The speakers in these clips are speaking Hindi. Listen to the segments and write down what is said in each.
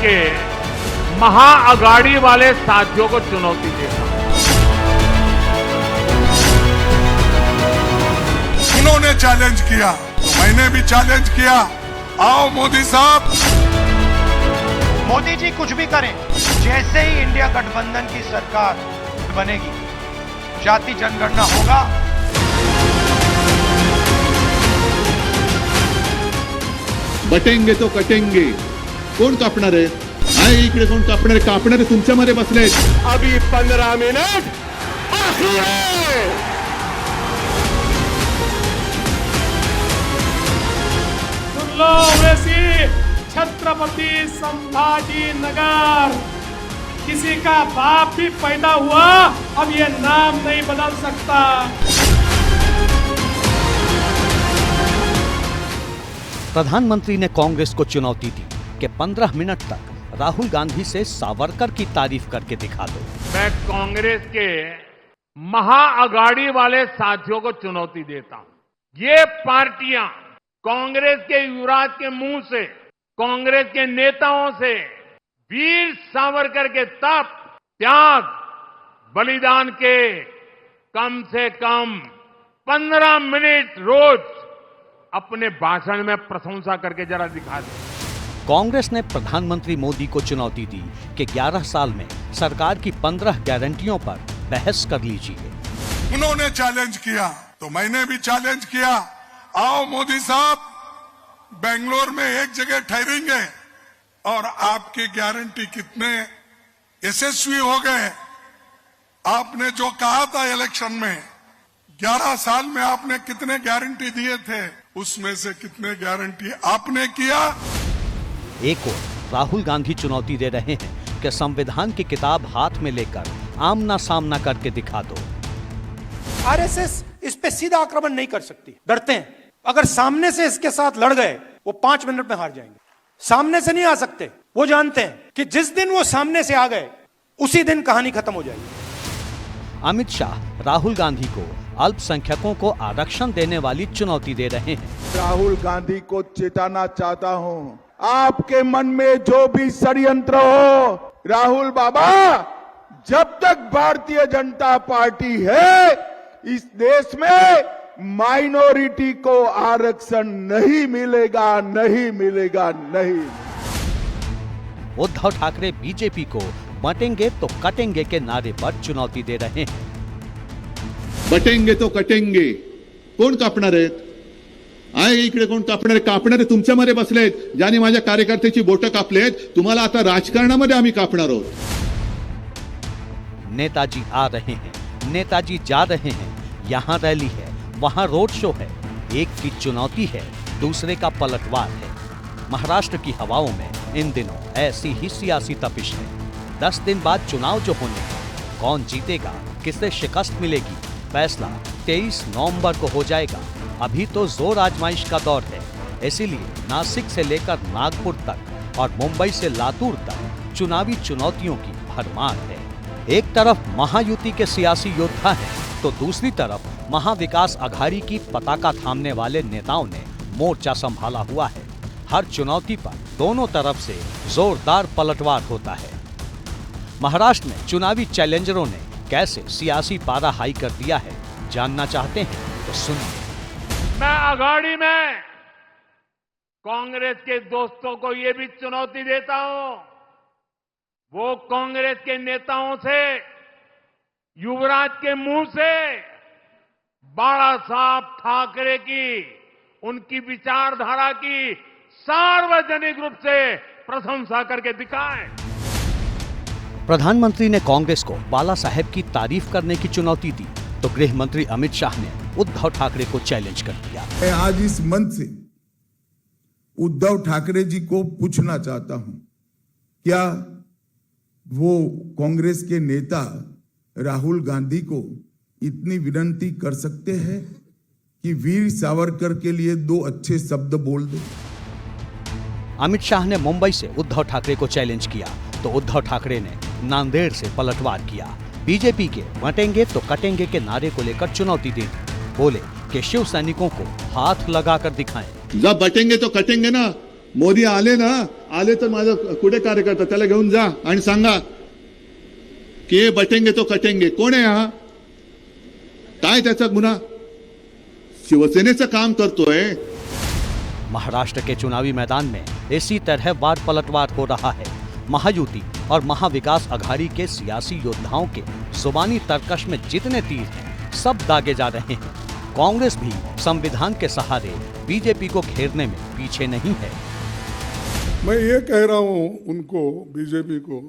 के महाअगाड़ी वाले साथियों को चुनौती देता हूं। उन्होंने चैलेंज किया तो मैंने भी चैलेंज किया। आओ मोदी साहब। मोदी जी कुछ भी करें, जैसे ही इंडिया गठबंधन की सरकार बनेगी, जाति जनगणना होगा। बटेंगे तो कटेंगे। कोण कापणार आहे? आहे इकडे कोण कापणार आहे? कापणारे तुमच्यामध्ये बसले। अभी 15 मिनट बाकी है। वैसी छत्रपति संभाजी नगर, किसी का बाप भी पैदा हुआ अब ये नाम नहीं बदल सकता। प्रधानमंत्री ने कांग्रेस को चुनौती दी कि 15 मिनट तक राहुल गांधी से सावरकर की तारीफ करके दिखा दो। मैं कांग्रेस के महाअगाड़ी वाले साथियों को चुनौती देता हूं। ये पार्टियां कांग्रेस के युवराज के मुंह से, कांग्रेस के नेताओं से वीर सावरकर के तप, त्याग, बलिदान के कम से कम 15 मिनट रोज अपने भाषण में प्रशंसा करके जरा दिखा दें। कांग्रेस ने प्रधानमंत्री मोदी को चुनौती दी कि 11 साल में सरकार की 15 गारंटियों पर बहस कर लीजिए। उन्होंने चैलेंज किया तो मैंने भी चैलेंज किया। आओ मोदी साहब, बेंगलोर में एक जगह ठहरेंगे और आपकी गारंटी कितने यशस्वी हो गए। आपने जो कहा था इलेक्शन में, 11 साल में आपने कितने गारंटी दिए थे, उसमें से कितने गारंटी आपने किया। एक और राहुल गांधी चुनौती दे रहे हैं कि संविधान की किताब हाथ में लेकर आमना सामना करके दिखा दो। आरएसएस इस पे सीधा आक्रमण नहीं कर सकती, डरते हैं। अगर सामने से इसके साथ लड़ गए, वो 5 मिनट में हार जाएंगे। सामने से नहीं आ सकते। वो जानते हैं कि जिस दिन वो सामने से आ गए, उसी दिन कहानी खत्म हो जाएगी। अमित शाह राहुल गांधी को अल्पसंख्यकों को आरक्षण देने वाली चुनौती दे रहे हैं। राहुल गांधी को चेताना चाहता हूं, आपके मन में जो भी षड्यंत्र हो, राहुल बाबा, जब तक भारतीय जनता पार्टी है, इस देश में माइनॉरिटी को आरक्षण नहीं मिलेगा, नहीं मिलेगा, नहीं। उद्धव ठाकरे बीजेपी को बटेंगे तो कटेंगे के नारे पर चुनौती दे रहे हैं। बटेंगे तो कटेंगे। कोण कापणार आहेत? आहे इकडे कोण कापणार आहे? कापणारे तुमच्यामध्ये बसलेत, ज्यांनी माझ्या कार्यकर्त्याची बोटं कापलेत। तुम्हाला आता राजकारणामध्ये आम्ही कापणार आहोत। नेताजी आ रहे हैं, नेताजी जा रहे हैं। यहाँ रैली है, वहां रोड शो है। एक की चुनौती है, दूसरे का पलटवार है। महाराष्ट्र की हवाओं में इन दिनों ऐसी ही सियासी तपिश है। 10 दिन बाद चुनाव जो होने हैं, कौन जीतेगा, किसे शिकस्त मिलेगी, फैसला 23 नवंबर को हो जाएगा। अभी तो जोर आजमाइश का दौर है। इसीलिए नासिक से लेकर नागपुर तक और मुंबई से लातूर तक चुनावी चुनौतियों की भरमार है। एक तरफ महायुति के सियासी योद्धा हैं, तो दूसरी तरफ महाविकास अघाड़ी की पताका थामने वाले नेताओं ने मोर्चा संभाला हुआ है। हर चुनौती पर दोनों तरफ से जोरदार पलटवार होता है। महाराष्ट्र में चुनावी चैलेंजरों ने कैसे सियासी पारा हाई कर दिया है, जानना चाहते हैं तो सुनिए। मैं अघाड़ी में कांग्रेस के दोस्तों को ये भी चुनौती देता हूं, वो कांग्रेस के नेताओं से, युवराज के मुंह से बाला साहब ठाकरे की, उनकी विचारधारा की सार्वजनिक रूप से प्रशंसा करके दिखाएं। प्रधानमंत्री ने कांग्रेस को बाला साहेब की तारीफ करने की चुनौती दी, तो गृह मंत्री अमित शाह ने उद्धव ठाकरे को चैलेंज कर दिया। मैं आज इस मंच से उद्धव ठाकरे जी को पूछना चाहता हूं, क्या वो कांग्रेस के नेता राहुल गांधी को इतनी विनती कर सकते हैं कि वीर सावरकर के लिए 2 अच्छे शब्द बोल दे। अमित शाह ने मुंबई से उद्धव ठाकरे को चैलेंज किया, तो उद्धव ठाकरे ने नांदेड़ से पलटवार किया। बीजेपी के बटेंगे तो कटेंगे के नारे को लेकर चुनौती दी। बोले कि शिव सैनिकों को हाथ लगाकर दिखाएं। जब बटेंगे तो कटेंगे ना, मोदी आले ना, आले तर माझा कुठे कार्यकर्ता त्याला घेऊन जा आणि सांगा की हे बटेंगे तो कटेंगे. कोण आहे हा? काय त्याचा गुन्हा? शिवसेनेचं काम करतोय. महाराष्ट्र के चुनावी मैदान में इसी तरह वार पलटवार हो रहा है. महायुति और महाविकास अघाड़ी के सियासी योद्धाओं के जुबानी तर्कश में जितने तीर हैं, सब दागे जा रहे हैं. कांग्रेस भी संविधान के सहारे बीजेपी को घेरने में पीछे नहीं है. मैं ये कह रहा हूं उनको, बीजेपी को,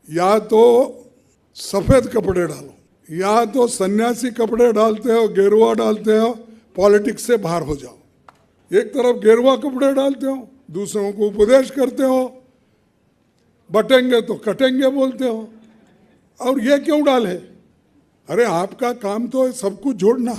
या तो सफेद कपड़े डालो, या तो सन्यासी कपड़े डालते हो, गेरुआ डालते हो, पॉलिटिक्स से बाहर हो जाओ. एक तरफ गेरुआ कपड़े डालते हो, दूसरों को उपदेश करते हो, बटेंगे तो कटेंगे बोलते हो. और ये क्यों डाले? अरे आपका काम तो है सब कुछ जोड़ना.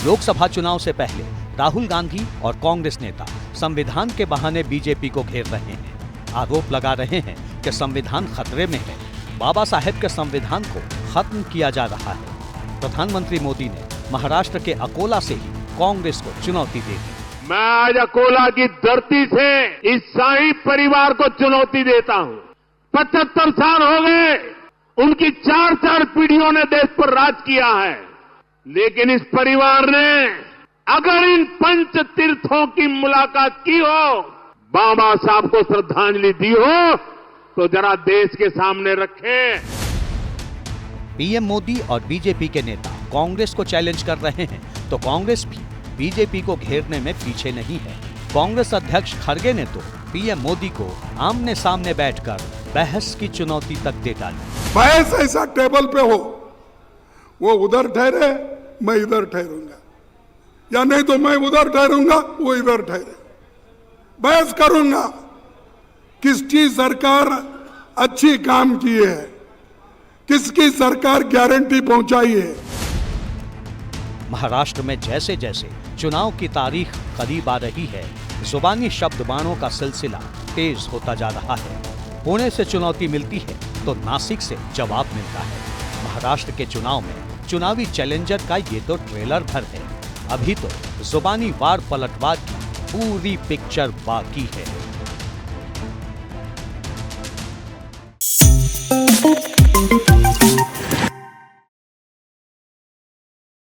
लोकसभा चुनाव से पहले राहुल गांधी और कांग्रेस नेता संविधान के बहाने बीजेपी को घेर रहे हैं. आरोप लगा रहे हैं कि संविधान खतरे में है. बाबा साहेब के संविधान को खत्म किया जा रहा है. प्रधानमंत्री मोदी ने महाराष्ट्र के अकोला से ही कांग्रेस को चुनौती दे दी. मैं आज अकोला की धरती से इस शाही परिवार को चुनौती देता हूं. 75 साल हो गए, उनकी 4 पीढ़ियों ने देश पर राज किया है, लेकिन इस परिवार ने अगर इन पंच तीर्थों की मुलाकात की हो, बाबा साहब को श्रद्धांजलि दी हो, तो जरा देश के सामने रखें. पीएम मोदी और बीजेपी के नेता कांग्रेस को चैलेंज कर रहे हैं, तो कांग्रेस भी बीजेपी को घेरने में पीछे नहीं है. कांग्रेस अध्यक्ष खड़गे ने तो पीएम मोदी को आमने सामने बैठकर बहस की चुनौती तक दे डाली. बहस ऐसा टेबल पे हो, वो उधर ठहरे, मैं इधर ठहरूंगा, या नहीं तो मैं उधर ठहरूंगा, वो इधर ठहरे. बहस करूंगा किसकी सरकार अच्छी काम की है, किसकी सरकार गारंटी पहुंचाई है. महाराष्ट्र में जैसे जैसे चुनाव की तारीख करीब आ रही है, जुबानी शब्द बाणों का सिलसिला तेज होता जा रहा है. पुणे से चुनौती मिलती है तो नासिक से जवाब मिलता है. महाराष्ट्र के चुनाव में चुनावी चैलेंजर का ये तो ट्रेलर भर है. अभी तो जुबानी वार पलटवार की पूरी पिक्चर बाकी है.